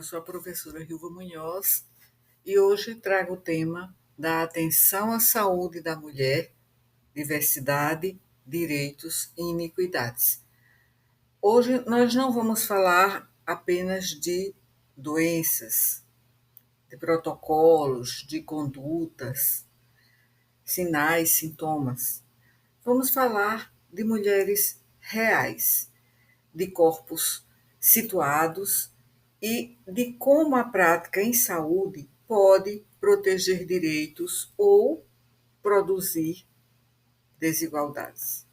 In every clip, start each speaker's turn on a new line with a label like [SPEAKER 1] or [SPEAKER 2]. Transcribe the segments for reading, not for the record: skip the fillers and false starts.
[SPEAKER 1] sou a professora Rilva Munhoz e hoje trago o tema da atenção à saúde da mulher, diversidade, direitos e iniquidades. Hoje nós não vamos falar apenas de doenças, de protocolos, de condutas, sinais, sintomas. Vamos falar de mulheres reais, de corpos situados e de como a prática em saúde pode proteger direitos ou produzir desigualdades.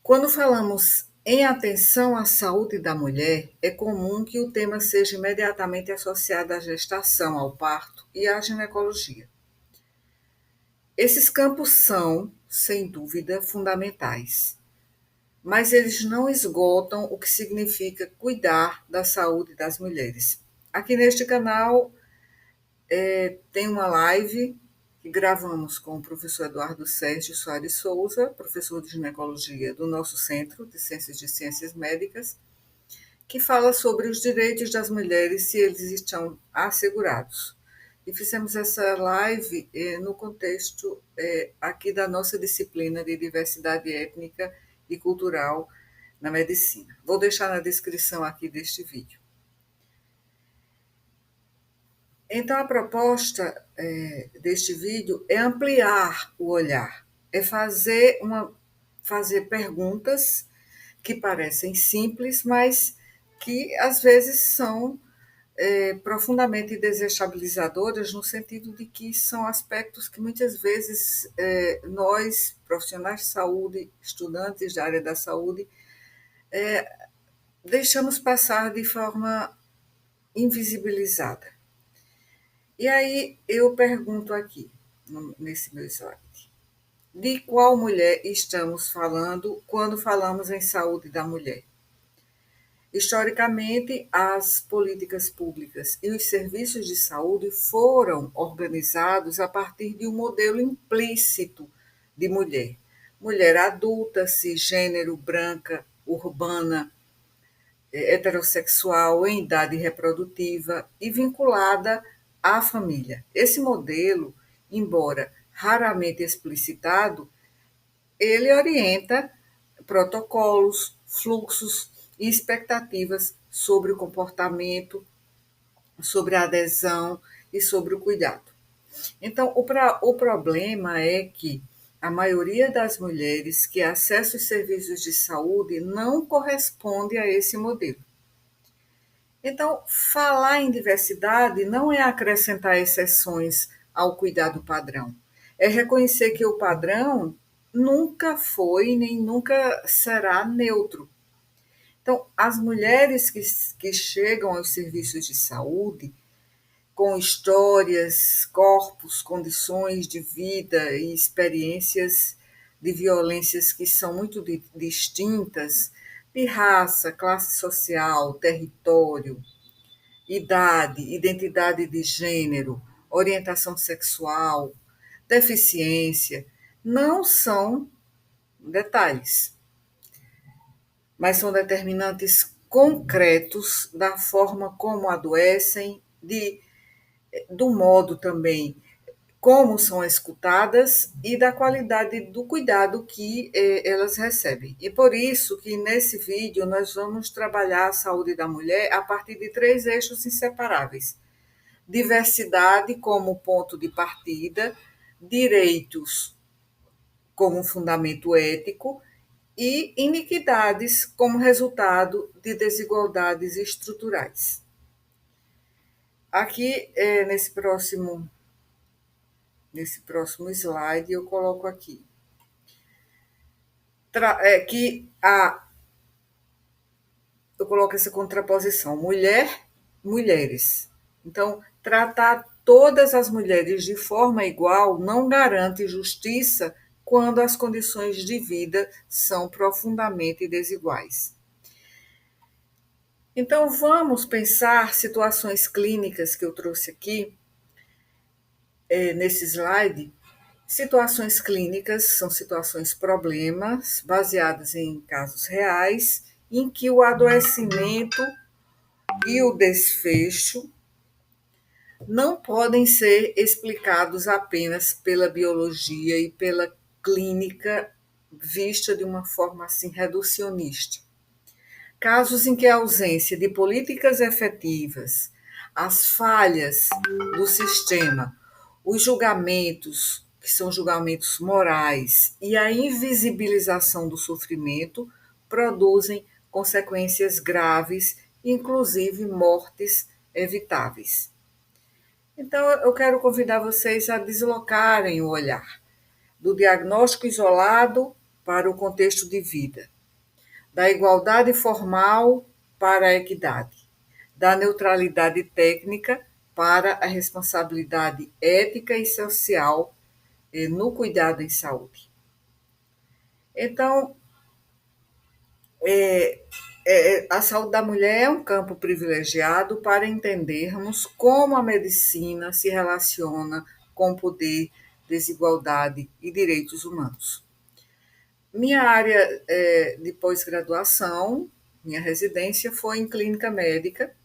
[SPEAKER 1] Quando falamos em atenção à saúde da mulher, é comum que o tema seja imediatamente associado à gestação, ao parto e à ginecologia. Esses campos são, sem dúvida, fundamentais, mas eles não esgotam o que significa cuidar da saúde das mulheres. Aqui neste canal tem uma live que gravamos com o professor Eduardo Sérgio Soares Souza, professor de ginecologia do nosso Centro de Ciências Médicas, que fala sobre os direitos das mulheres se eles estão assegurados. E fizemos essa live no contexto aqui da nossa disciplina de diversidade étnica e cultural na medicina. Vou deixar na descrição aqui deste vídeo. Então, a proposta deste vídeo é ampliar o olhar, é fazer perguntas que parecem simples, mas que às vezes são profundamente desestabilizadoras, no sentido de que são aspectos que muitas vezes nós, profissionais de saúde, estudantes da área da saúde, deixamos passar de forma invisibilizada. E aí eu pergunto aqui, nesse meu slide, de qual mulher estamos falando quando falamos em saúde da mulher? Historicamente, as políticas públicas e os serviços de saúde foram organizados a partir de um modelo implícito de mulher. Mulher adulta, cisgênero, branca, urbana, heterossexual, em idade reprodutiva e vinculada à família. Esse modelo, embora raramente explicitado, ele orienta protocolos, fluxos e expectativas sobre o comportamento, sobre a adesão e sobre o cuidado. Então, o problema é que a maioria das mulheres que acessam os serviços de saúde não corresponde a esse modelo. Então, falar em diversidade não é acrescentar exceções ao cuidado padrão, é reconhecer que o padrão nunca foi nem nunca será neutro. Então, as mulheres que chegam aos serviços de saúde com histórias, corpos, condições de vida e experiências de violências que são muito distintas, de raça, classe social, território, idade, identidade de gênero, orientação sexual, deficiência, não são detalhes, mas são determinantes concretos da forma como adoecem, do modo também como são escutadas e da qualidade do cuidado que elas recebem. E por isso que nesse vídeo nós vamos trabalhar a saúde da mulher a partir de 3 eixos inseparáveis: diversidade como ponto de partida, direitos como fundamento ético e iniquidades como resultado de desigualdades estruturais. Aqui, nesse próximo slide, eu coloco aqui eu coloco essa contraposição: mulher, mulheres. Então, tratar todas as mulheres de forma igual não garante justiça quando as condições de vida são profundamente desiguais. Então, vamos pensar situações clínicas que eu trouxe aqui, nesse slide. Situações clínicas são situações problemas baseadas em casos reais, em que o adoecimento e o desfecho não podem ser explicados apenas pela biologia e pela clínica vista de uma forma assim reducionista. Casos em que a ausência de políticas efetivas, as falhas do sistema, os julgamentos, que são julgamentos morais, e a invisibilização do sofrimento produzem consequências graves, inclusive mortes evitáveis. Então, eu quero convidar vocês a deslocarem o olhar do diagnóstico isolado para o contexto de vida, da igualdade formal para a equidade, da neutralidade técnica para a responsabilidade ética e social no cuidado em saúde. Então, a saúde da mulher é um campo privilegiado para entendermos como a medicina se relaciona com poder, desigualdade e direitos humanos. Minha área de pós-graduação, minha residência foi em clínica médica,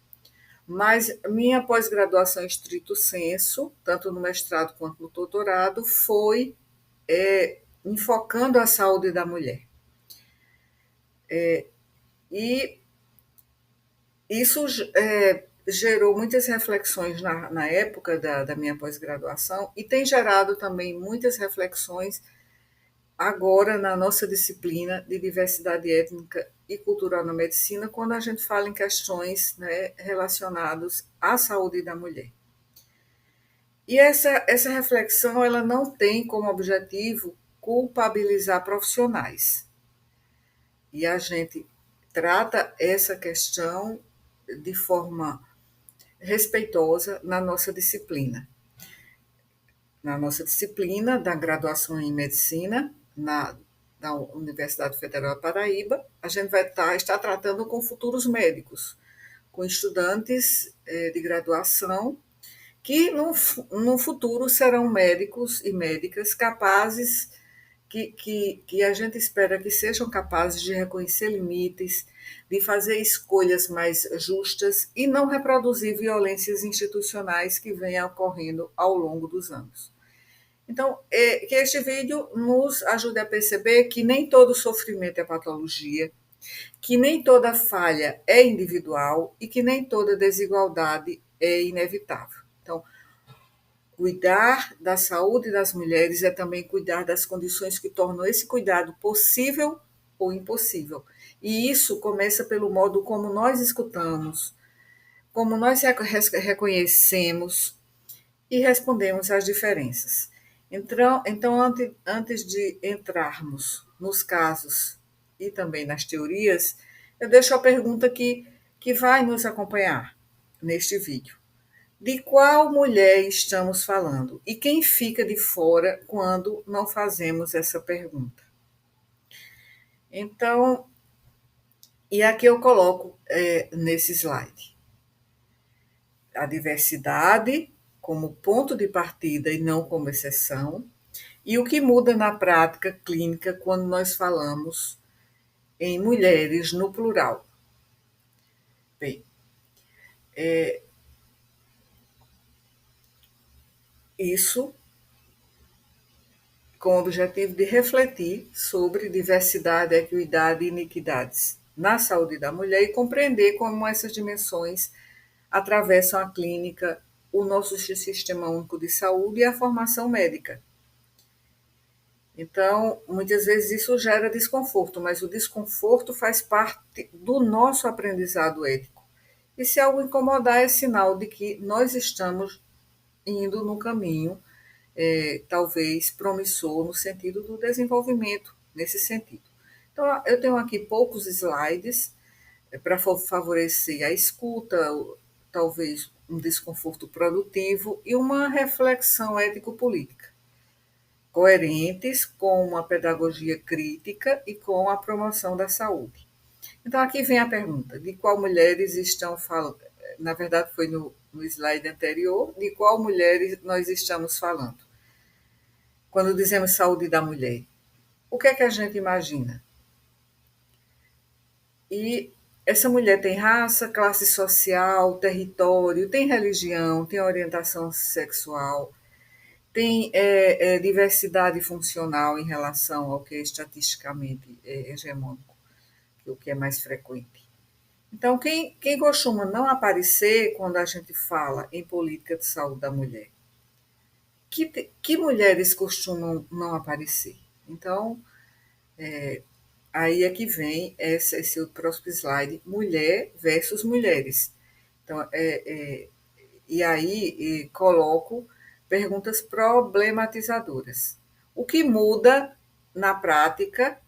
[SPEAKER 1] mas minha pós-graduação em estrito senso, tanto no mestrado quanto no doutorado, foi enfocando a saúde da mulher. E isso gerou muitas reflexões na época da minha pós-graduação e tem gerado também muitas reflexões agora na nossa disciplina de diversidade étnica e cultural na medicina, quando a gente fala em questões, né, relacionadas à saúde da mulher. E essa reflexão ela não tem como objetivo culpabilizar profissionais. E a gente trata essa questão de forma respeitosa na nossa disciplina. Na nossa disciplina da graduação em medicina, na Universidade Federal da Paraíba, a gente vai estar tratando com futuros médicos, com estudantes de graduação que no futuro serão médicos e médicas capazes, que a gente espera que sejam capazes de reconhecer limites, de fazer escolhas mais justas e não reproduzir violências institucionais que venham ocorrendo ao longo dos anos. Então, que este vídeo nos ajude a perceber que nem todo sofrimento é patologia, que nem toda falha é individual e que nem toda desigualdade é inevitável. Então, cuidar da saúde das mulheres é também cuidar das condições que tornam esse cuidado possível ou impossível. E isso começa pelo modo como nós escutamos, como nós reconhecemos e respondemos às diferenças. Então antes de entrarmos nos casos e também nas teorias, eu deixo a pergunta que vai nos acompanhar neste vídeo. De qual mulher estamos falando? E quem fica de fora quando não fazemos essa pergunta? Então, e aqui eu coloco nesse slide a diversidade como ponto de partida e não como exceção, e o que muda na prática clínica quando nós falamos em mulheres no plural. Bem, isso com o objetivo de refletir sobre diversidade, equidade e iniquidades na saúde da mulher e compreender como essas dimensões atravessam a clínica, o nosso sistema único de saúde e a formação médica. Então, muitas vezes isso gera desconforto, mas o desconforto faz parte do nosso aprendizado ético. E se algo incomodar, é sinal de que nós estamos indo no caminho, talvez promissor, no sentido do desenvolvimento, nesse sentido. Então, eu tenho aqui poucos slides para favorecer a escuta, talvez um desconforto produtivo e uma reflexão ético-política, coerentes com uma pedagogia crítica e com a promoção da saúde. Então, aqui vem a pergunta: de qual mulheres estão falando? Na verdade, foi no slide anterior, de qual mulheres nós estamos falando? Quando dizemos saúde da mulher, o que é que a gente imagina? E Essa mulher tem raça, classe social, território, tem religião, tem orientação sexual, tem diversidade funcional em relação ao que é estatisticamente hegemônico, o que é mais frequente. Então, quem costuma não aparecer quando a gente fala em política de saúde da mulher? Que mulheres costumam não aparecer? Então, aí é que vem esse próximo slide, mulher versus mulheres. Então, e aí coloco perguntas problematizadoras. O que muda na prática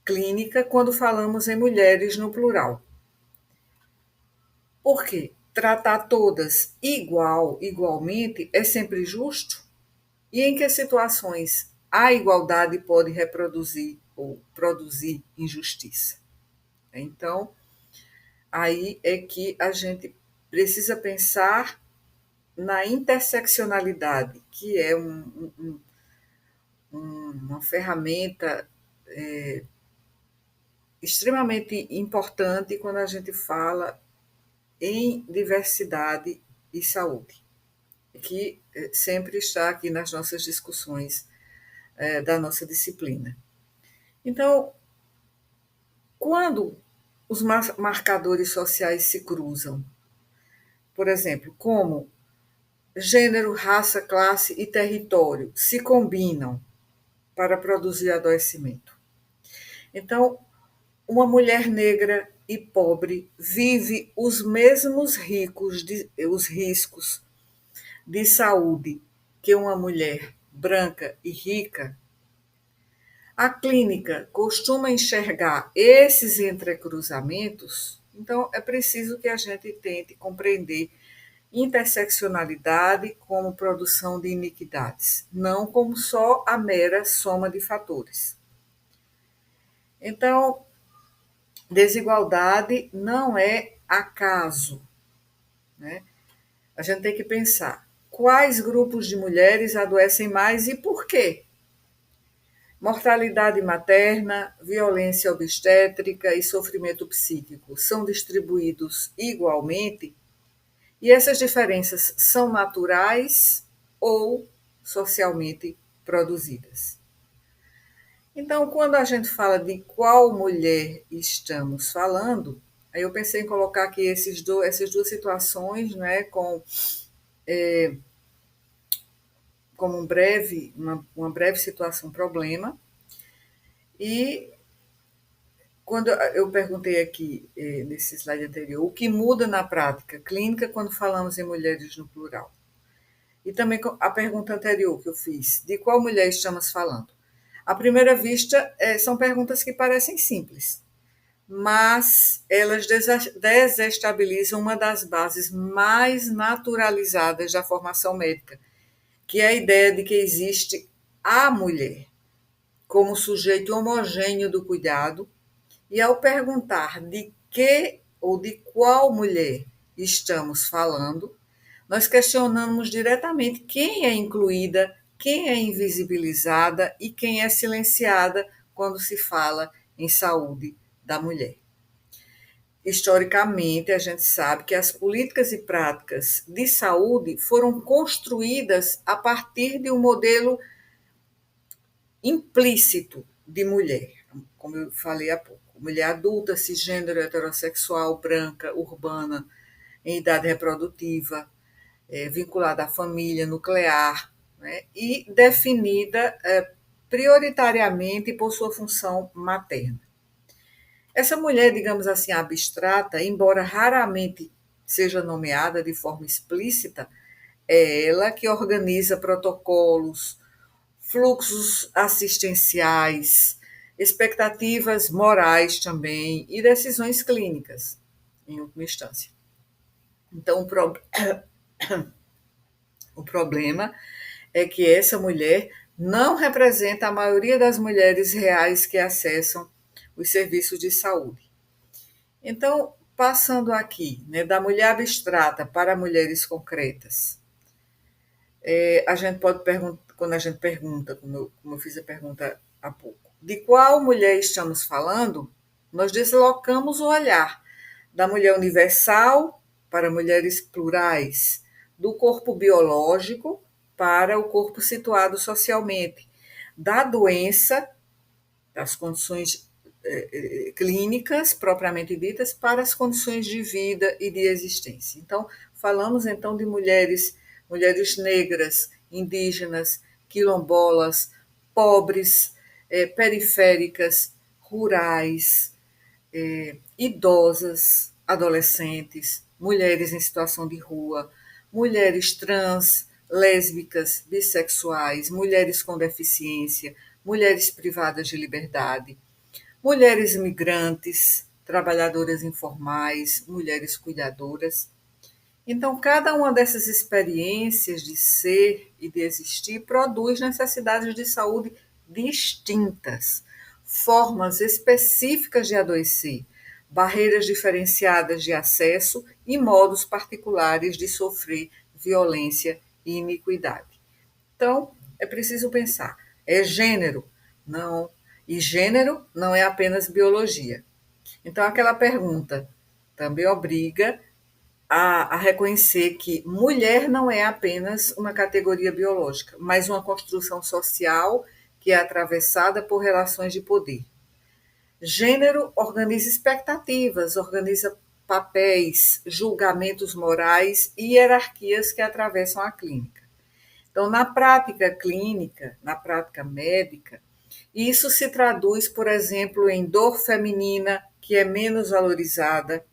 [SPEAKER 1] clínica quando falamos em mulheres no plural? Por quê? Tratar todas igualmente, é sempre justo? E em que situações a igualdade pode reproduzir ou produzir injustiça? Então, aí é que a gente precisa pensar na interseccionalidade, que é uma ferramenta extremamente importante quando a gente fala em diversidade e saúde, que sempre está aqui nas nossas discussões da nossa disciplina. Então, quando os marcadores sociais se cruzam, por exemplo, como gênero, raça, classe e território se combinam para produzir adoecimento. Então, uma mulher negra e pobre vive os riscos de saúde que uma mulher branca e rica. A clínica costuma enxergar esses entrecruzamentos, então é preciso que a gente tente compreender interseccionalidade como produção de iniquidades, não como só a mera soma de fatores. Então, desigualdade não é acaso, né? A gente tem que pensar quais grupos de mulheres adoecem mais e por quê. Mortalidade materna, violência obstétrica e sofrimento psíquico são distribuídos igualmente? E essas diferenças são naturais ou socialmente produzidas? Então, quando a gente fala de qual mulher estamos falando, aí eu pensei em colocar aqui essas duas situações, né, como uma breve situação problema. E quando eu perguntei aqui, nesse slide anterior, o que muda na prática clínica quando falamos em mulheres no plural? E também a pergunta anterior que eu fiz, de qual mulher estamos falando? À primeira vista, são perguntas que parecem simples, mas elas desestabilizam uma das bases mais naturalizadas da formação médica, que é a ideia de que existe a mulher como sujeito homogêneo do cuidado, e ao perguntar de que ou de qual mulher estamos falando, nós questionamos diretamente quem é incluída, quem é invisibilizada e quem é silenciada quando se fala em saúde da mulher. Historicamente, a gente sabe que as políticas e práticas de saúde foram construídas a partir de um modelo implícito de mulher, como eu falei há pouco. Mulher adulta, cisgênero, heterossexual, branca, urbana, em idade reprodutiva, vinculada à família nuclear, né, e definida prioritariamente por sua função materna. Essa mulher, digamos assim, abstrata, embora raramente seja nomeada de forma explícita, é ela que organiza protocolos, fluxos assistenciais, expectativas morais também e decisões clínicas, em última instância. Então, o problema é que essa mulher não representa a maioria das mulheres reais que acessam os serviços de saúde. Então, passando aqui, né, da mulher abstrata para mulheres concretas, a gente pode perguntar, quando a gente pergunta, como eu fiz a pergunta há pouco, de qual mulher estamos falando, nós deslocamos o olhar da mulher universal para mulheres plurais, do corpo biológico para o corpo situado socialmente, da doença, das condições clínicas propriamente ditas, para as condições de vida e de existência. Então, falamos então de mulheres negras, indígenas, quilombolas, pobres, periféricas, rurais, idosas, adolescentes, mulheres em situação de rua, mulheres trans, lésbicas, bissexuais, mulheres com deficiência, mulheres privadas de liberdade, mulheres migrantes, trabalhadoras informais, mulheres cuidadoras. Então, cada uma dessas experiências de ser e de existir produz necessidades de saúde distintas, formas específicas de adoecer, barreiras diferenciadas de acesso e modos particulares de sofrer violência e iniquidade. Então, é preciso pensar: é gênero? Não. E gênero não é apenas biologia. Então, aquela pergunta também obriga a reconhecer que mulher não é apenas uma categoria biológica, mas uma construção social que é atravessada por relações de poder. Gênero organiza expectativas, organiza papéis, julgamentos morais e hierarquias que atravessam a clínica. Então, na prática clínica, na prática médica, isso se traduz, por exemplo, em dor feminina, que é menos valorizada,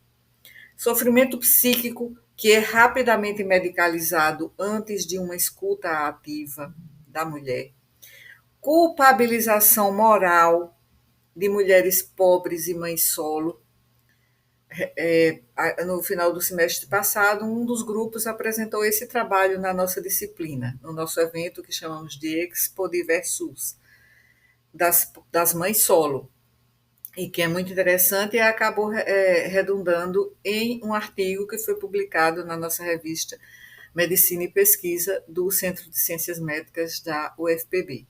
[SPEAKER 1] sofrimento psíquico, que é rapidamente medicalizado antes de uma escuta ativa da mulher, culpabilização moral de mulheres pobres e mães solo. No final do semestre passado, um dos grupos apresentou esse trabalho na nossa disciplina, no nosso evento que chamamos de Expo Diversus, das mães solo, e que é muito interessante e acabou redundando em um artigo que foi publicado na nossa revista Medicina e Pesquisa do Centro de Ciências Médicas da UFPB.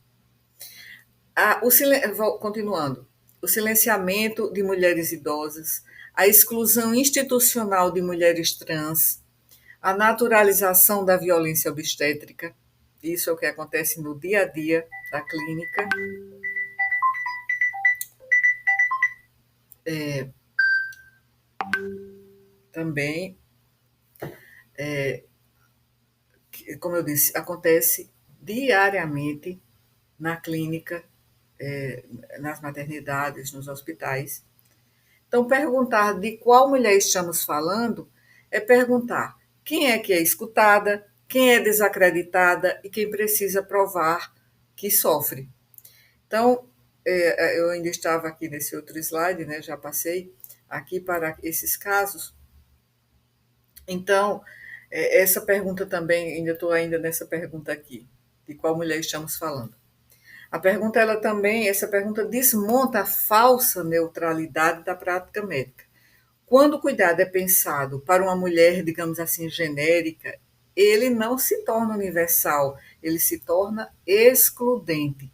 [SPEAKER 1] Continuando, o silenciamento de mulheres idosas, a exclusão institucional de mulheres trans, a naturalização da violência obstétrica, isso é o que acontece no dia a dia da clínica. Também, como eu disse, acontece diariamente na clínica, nas maternidades, nos hospitais. Então, perguntar de qual mulher estamos falando é perguntar quem é que é escutada, quem é desacreditada e quem precisa provar que sofre. Então, eu ainda estava aqui nesse outro slide, né, já passei aqui para esses casos. Então, essa pergunta também, ainda estou ainda nessa pergunta aqui, de qual mulher estamos falando. A pergunta, essa pergunta desmonta a falsa neutralidade da prática médica. Quando o cuidado é pensado para uma mulher, digamos assim, genérica, ele não se torna universal, ele se torna excludente.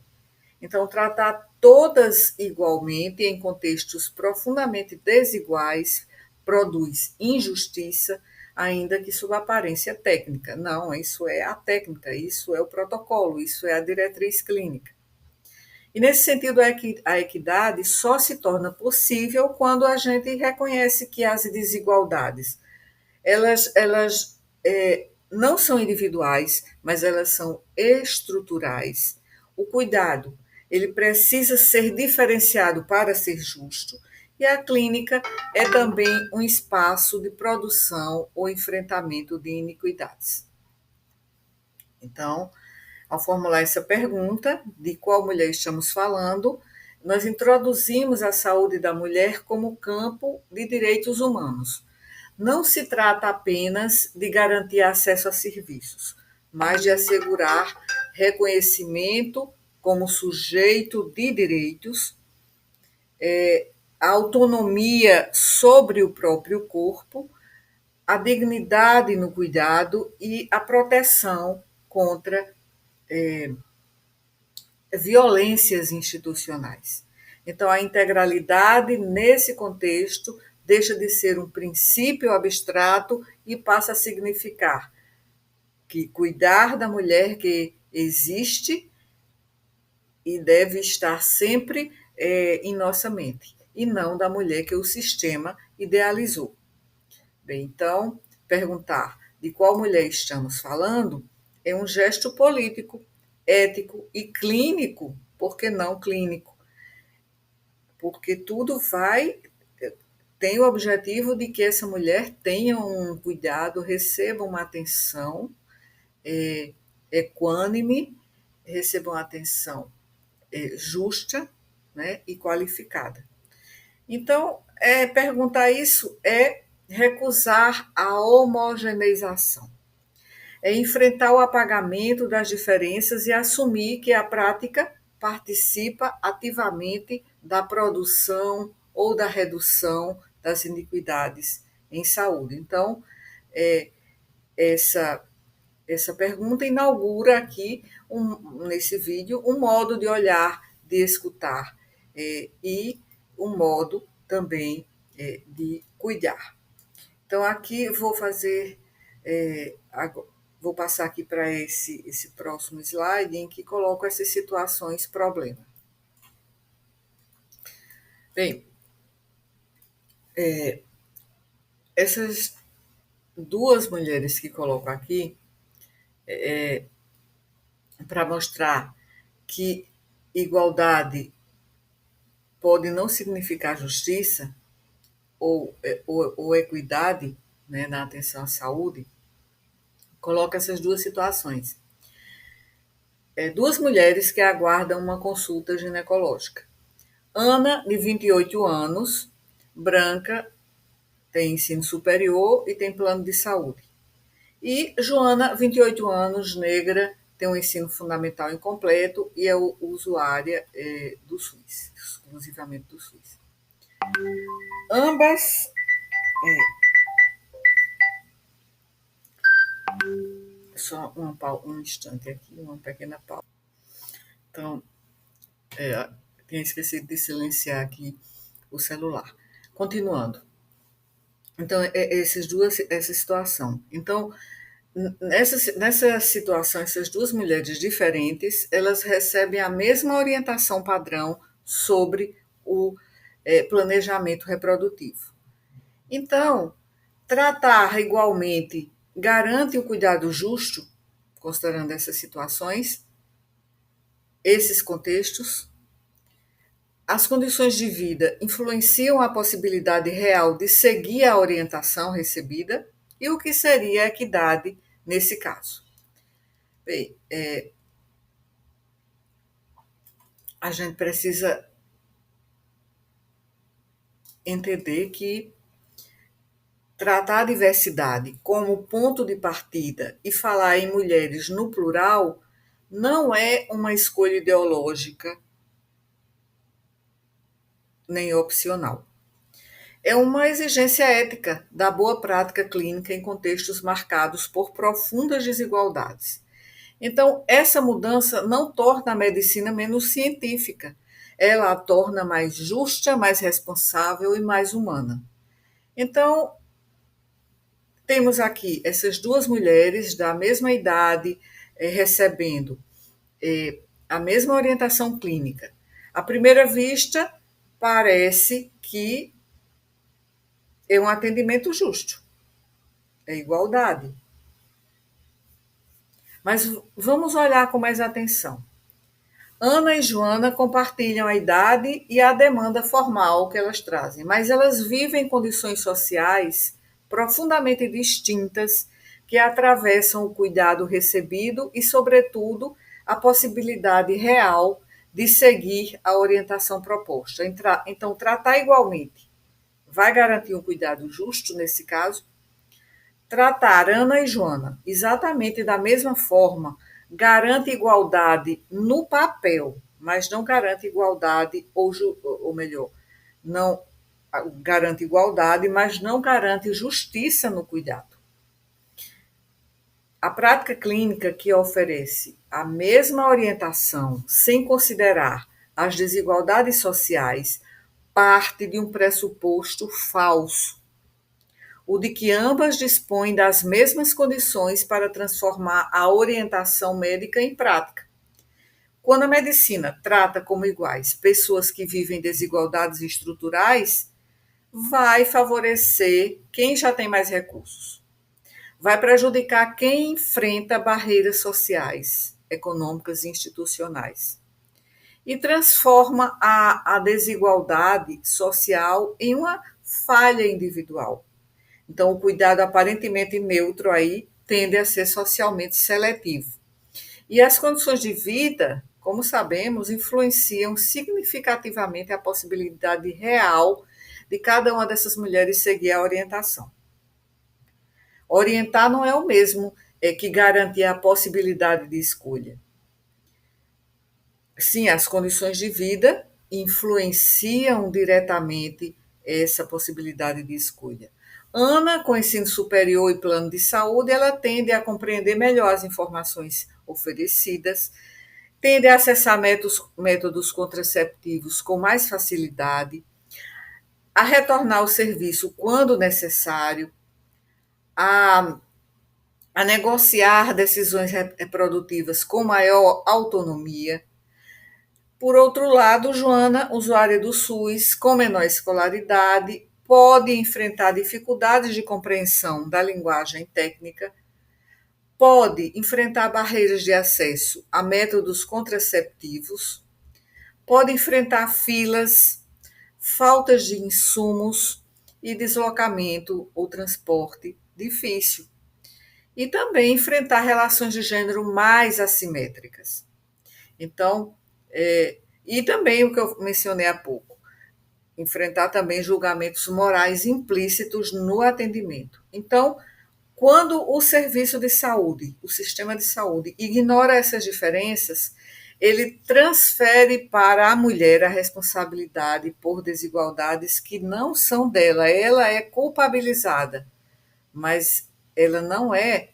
[SPEAKER 1] Então, tratar todas igualmente em contextos profundamente desiguais produz injustiça, ainda que sob aparência técnica. Não, isso é a técnica, isso é o protocolo, isso é a diretriz clínica. E nesse sentido, a equidade só se torna possível quando a gente reconhece que as desigualdades, elas não são individuais, mas elas são estruturais. O cuidado, ele precisa ser diferenciado para ser justo, e a clínica é também um espaço de produção ou enfrentamento de iniquidades. Então, ao formular essa pergunta, de qual mulher estamos falando, nós introduzimos a saúde da mulher como campo de direitos humanos. Não se trata apenas de garantir acesso a serviços, mas de assegurar reconhecimento como sujeito de direitos, a autonomia sobre o próprio corpo, a dignidade no cuidado e a proteção contra violências institucionais. Então, a integralidade, nesse contexto, deixa de ser um princípio abstrato e passa a significar que cuidar da mulher que existe e deve estar sempre em nossa mente, e não da mulher que o sistema idealizou. Bem, então, perguntar de qual mulher estamos falando é um gesto político, ético e clínico, por que não clínico? Porque tudo tem o objetivo de que essa mulher tenha um cuidado, receba uma atenção equânime, receba uma atenção justa, né, e qualificada. Então, perguntar isso é recusar a homogeneização, é enfrentar o apagamento das diferenças e assumir que a prática participa ativamente da produção ou da redução das iniquidades em saúde. Então, essa essa pergunta inaugura aqui, nesse vídeo, um modo de olhar, de escutar e um modo também de cuidar. Então, aqui vou fazer, vou passar aqui para esse próximo slide, em que coloco essas situações problema. Bem, essas duas mulheres que coloco aqui, para mostrar que igualdade pode não significar justiça ou equidade, né, na atenção à saúde, coloca essas duas situações. Duas mulheres que aguardam uma consulta ginecológica. Ana, de 28 anos, branca, tem ensino superior e tem plano de saúde. E Joana, 28 anos, negra, tem um ensino fundamental incompleto e é usuária do SUS, exclusivamente do SUS. Ambas. Só um instante aqui, uma pequena pausa. Então, tinha esquecido de silenciar aqui o celular. Continuando. Então, essa situação. Então, nessa situação, essas duas mulheres diferentes, elas recebem a mesma orientação padrão sobre o planejamento reprodutivo. Então, tratar igualmente garante o cuidado justo, considerando essas situações, esses contextos. As condições de vida influenciam a possibilidade real de seguir a orientação recebida e o que seria a equidade nesse caso. Bem, a gente precisa entender que tratar a diversidade como ponto de partida e falar em mulheres no plural não é uma escolha ideológica nem opcional. É uma exigência ética da boa prática clínica em contextos marcados por profundas desigualdades. Então, essa mudança não torna a medicina menos científica, ela a torna mais justa, mais responsável e mais humana. Então, temos aqui essas duas mulheres da mesma idade recebendo a mesma orientação clínica. À primeira vista, parece que é um atendimento justo, é igualdade. Mas vamos olhar com mais atenção. Ana e Joana compartilham a idade e a demanda formal que elas trazem, mas elas vivem condições sociais profundamente distintas que atravessam o cuidado recebido e, sobretudo, a possibilidade real de seguir a orientação proposta. Então, tratar igualmente vai garantir um cuidado justo nesse caso? Tratar Ana e Joana exatamente da mesma forma garante igualdade no papel, mas não garante igualdade, ou melhor, não garante igualdade, mas não garante justiça no cuidado. A prática clínica que oferece a mesma orientação sem considerar as desigualdades sociais parte de um pressuposto falso, o de que ambas dispõem das mesmas condições para transformar a orientação médica em prática. Quando a medicina trata como iguais pessoas que vivem desigualdades estruturais, vai favorecer quem já tem mais recursos, vai prejudicar quem enfrenta barreiras sociais, econômicas e institucionais, e transforma a desigualdade social em uma falha individual. Então, o cuidado aparentemente neutro aí tende a ser socialmente seletivo. E as condições de vida, como sabemos, influenciam significativamente a possibilidade real de cada uma dessas mulheres seguir a orientação. Orientar não é o mesmo que garantir a possibilidade de escolha. Sim, as condições de vida influenciam diretamente essa possibilidade de escolha. Ana, com ensino superior e plano de saúde, ela tende a compreender melhor as informações oferecidas, tende a acessar métodos contraceptivos com mais facilidade, a retornar ao serviço quando necessário, a, a negociar decisões reprodutivas com maior autonomia. Por outro lado, Joana, usuária do SUS, com menor escolaridade, pode enfrentar dificuldades de compreensão da linguagem técnica, pode enfrentar barreiras de acesso a métodos contraceptivos, pode enfrentar filas, faltas de insumos e deslocamento ou transporte difícil. E também enfrentar relações de gênero mais assimétricas. Então, e também o que eu mencionei há pouco, enfrentar também julgamentos morais implícitos no atendimento. Então, quando o serviço de saúde, o sistema de saúde, ignora essas diferenças, ele transfere para a mulher a responsabilidade por desigualdades que não são dela. Ela é culpabilizada, mas ela não é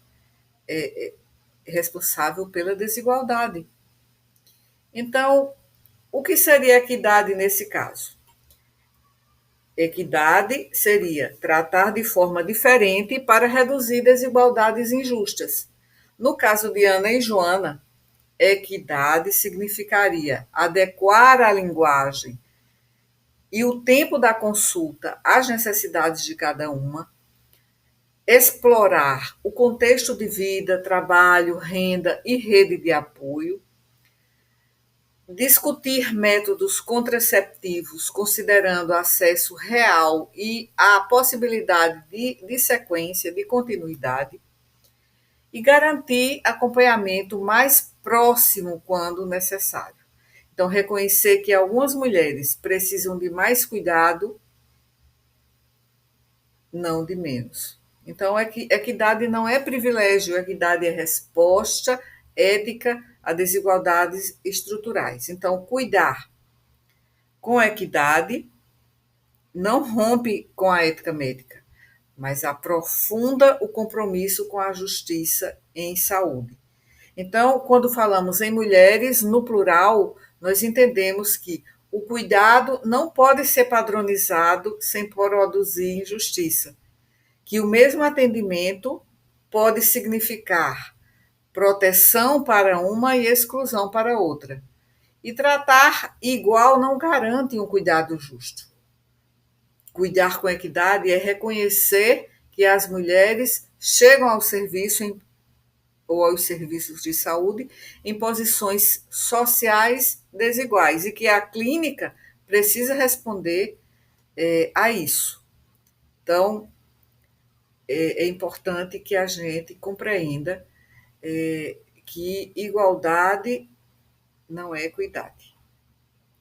[SPEAKER 1] responsável pela desigualdade. Então, o que seria equidade nesse caso? Equidade seria tratar de forma diferente para reduzir desigualdades injustas. No caso de Ana e Joana, equidade significaria adequar a linguagem e o tempo da consulta às necessidades de cada uma, explorar o contexto de vida, trabalho, renda e rede de apoio, discutir métodos contraceptivos considerando acesso real e a possibilidade de sequência, de continuidade, e garantir acompanhamento mais próximo quando necessário. Então, reconhecer que algumas mulheres precisam de mais cuidado, não de menos. Então, equidade não é privilégio, equidade é resposta ética a desigualdades estruturais. Então, cuidar com equidade não rompe com a ética médica, mas aprofunda o compromisso com a justiça em saúde. Então, quando falamos em mulheres, no plural, nós entendemos que o cuidado não pode ser padronizado sem produzir injustiça, que o mesmo atendimento pode significar proteção para uma e exclusão para outra. E tratar igual não garante um cuidado justo. Cuidar com equidade é reconhecer que as mulheres chegam ao serviço ou aos serviços de saúde em posições sociais desiguais e que a clínica precisa responder a isso. Então, é importante que a gente compreenda que igualdade não é equidade.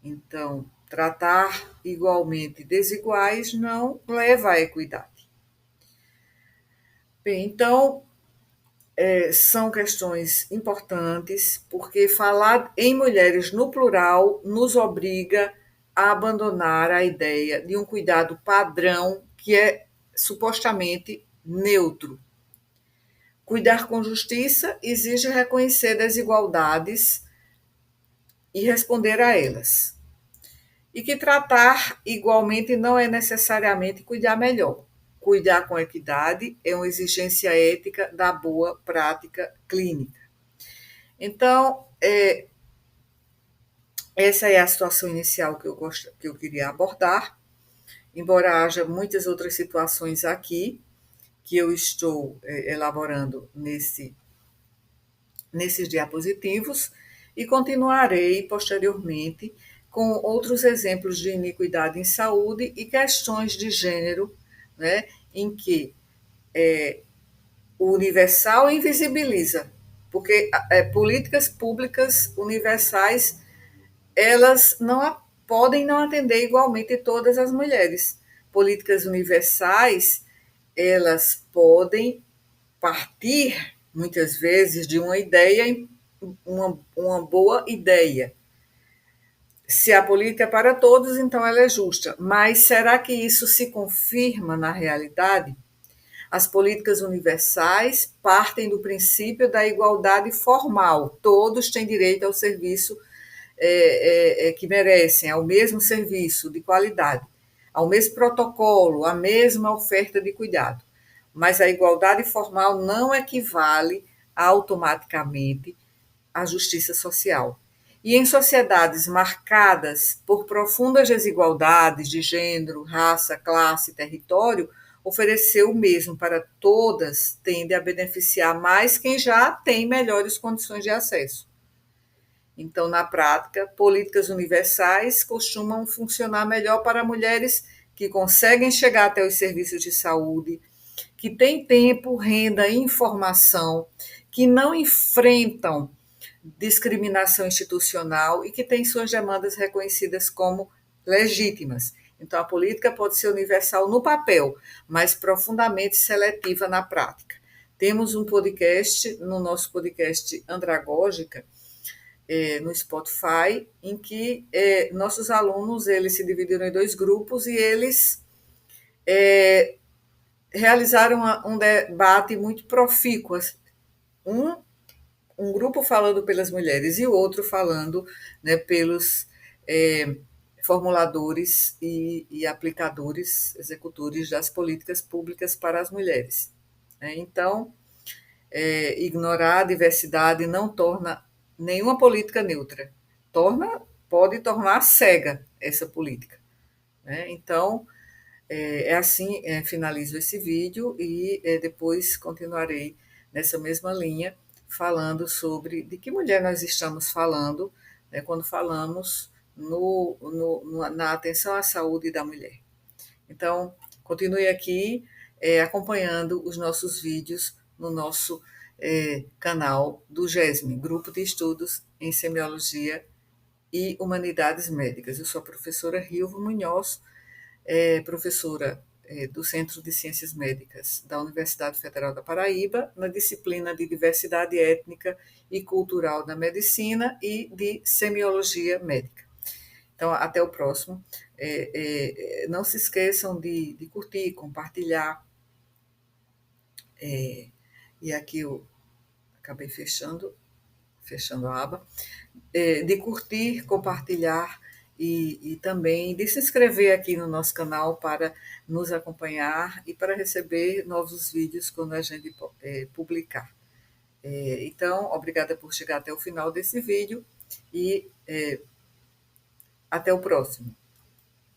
[SPEAKER 1] Então, tratar igualmente desiguais não leva à equidade. Bem, então, são questões importantes, porque falar em mulheres no plural nos obriga a abandonar a ideia de um cuidado padrão que é supostamente neutro. Cuidar com justiça exige reconhecer desigualdades e responder a elas. e que tratar igualmente não é necessariamente cuidar melhor. Cuidar com equidade é uma exigência ética da boa prática clínica. Então, essa é a situação inicial que eu queria abordar, embora haja muitas outras situações aqui que eu estou elaborando nesses diapositivos e continuarei posteriormente com outros exemplos de iniquidade em saúde e questões de gênero, né, em que o universal invisibiliza, porque políticas públicas universais elas podem não atender igualmente todas as mulheres. Políticas universais elas podem partir muitas vezes de uma ideia, uma boa ideia. Se a política é para todos, então ela é justa. Mas será que isso se confirma na realidade? As políticas universais partem do princípio da igualdade formal. Todos têm direito ao serviço que merecem, ao mesmo serviço de qualidade, ao mesmo protocolo, à mesma oferta de cuidado. Mas a igualdade formal não equivale automaticamente à justiça social. E em sociedades marcadas por profundas desigualdades de gênero, raça, classe, território, oferecer o mesmo para todas tende a beneficiar mais quem já tem melhores condições de acesso. Então, na prática, políticas universais costumam funcionar melhor para mulheres que conseguem chegar até os serviços de saúde, que têm tempo, renda e informação, que não enfrentam discriminação institucional e que têm suas demandas reconhecidas como legítimas. Então, a política pode ser universal no papel, mas profundamente seletiva na prática. Temos um podcast, no nosso podcast Andragógica, no Spotify, em que nossos alunos eles se dividiram em dois grupos e eles realizaram um debate muito profícuo. Um grupo falando pelas mulheres e o outro falando, né, pelos formuladores e aplicadores, executores das políticas públicas para as mulheres. Então, ignorar a diversidade não torna nenhuma política neutra, pode tornar cega essa política. Então, assim, finalizo esse vídeo e depois continuarei nessa mesma linha, falando sobre de que mulher nós estamos falando, né, quando falamos na atenção à saúde da mulher. Então, continue aqui acompanhando os nossos vídeos no nosso canal do GESME, Grupo de Estudos em Semiologia e Humanidades Médicas. Eu sou a professora Rilva Munhoz, professora do Centro de Ciências Médicas da Universidade Federal da Paraíba, na disciplina de Diversidade Étnica e Cultural da Medicina e de Semiologia Médica. Então, até o próximo. Não se esqueçam de curtir, compartilhar. E aqui eu acabei fechando a aba. De curtir, compartilhar e também de se inscrever aqui no nosso canal para nos acompanhar e para receber novos vídeos quando a gente publicar. Então, obrigada por chegar até o final desse vídeo e até o próximo.